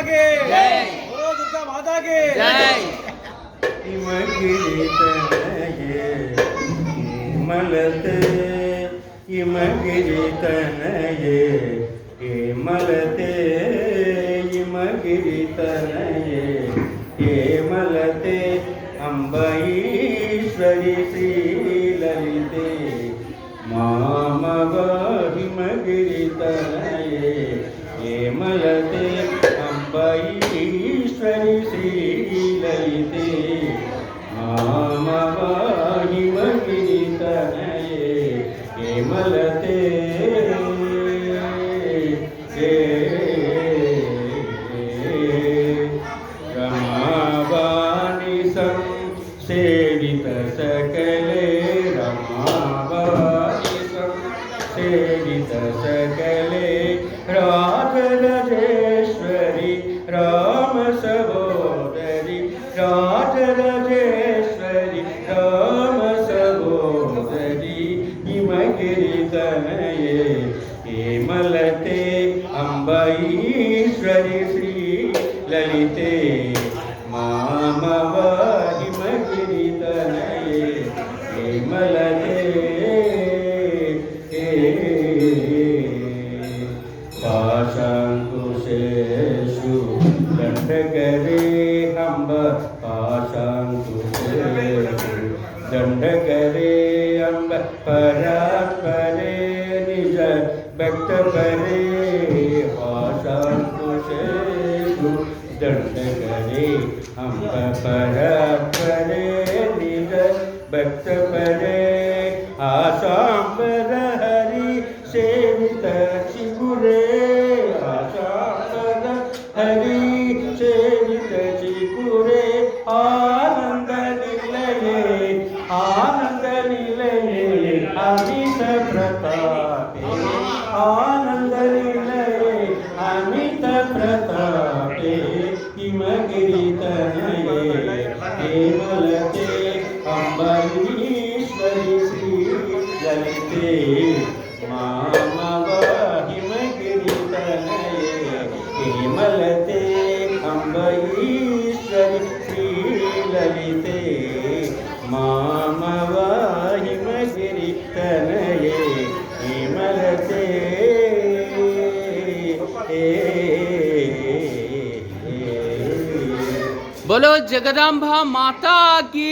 की जय। बोलो दुर्गा माता की जय। हिमगिरी तनये हिमलते हिमगिरी तनये हिमलते हिमगिरी तनये हिमलते अम्बईश्वरी श्रीललिते मामव हिमगिरी तनये हिमलते अम्बईश्वरी श्रीललिते मामव हिमगिरी तनये हिमलते रमावाणि सेवित सकले रमावाणि सेवित सकले राजराजेश्वरी राम सहोदरी राजराजेश्वरी राम सहोदरी हिमगिरी तनये हिमलते अम्बईश्वरी श्री ललिते मामव हिमगिरी तनये हिमलते पाशाङ्कुशेषु दण्डकरे अम्ब पाशाङ्कुशेषु दण्डकरे अम्ब परात्परे निज भक्तपरे पाशाङ्कुशेषु दण्डकरे अम्ब परात्परे निज भक्तपरे आशाम्बर हरि सेवित चिगुरे आशाम्बर हरि सेवित चिगुरे आनंद निलये अमित प्रतापे आनंद निलये अमित प्रतापे हिमगिरी तनये हिमलते अम्बरीश्वरी श्री ललिते मामव हिमगिरी तनये हिमलते अम्बरीश्वरी श्री ललिते मामव हिमगिरी तनये हिमलते बोलो जगदम्बा माता की।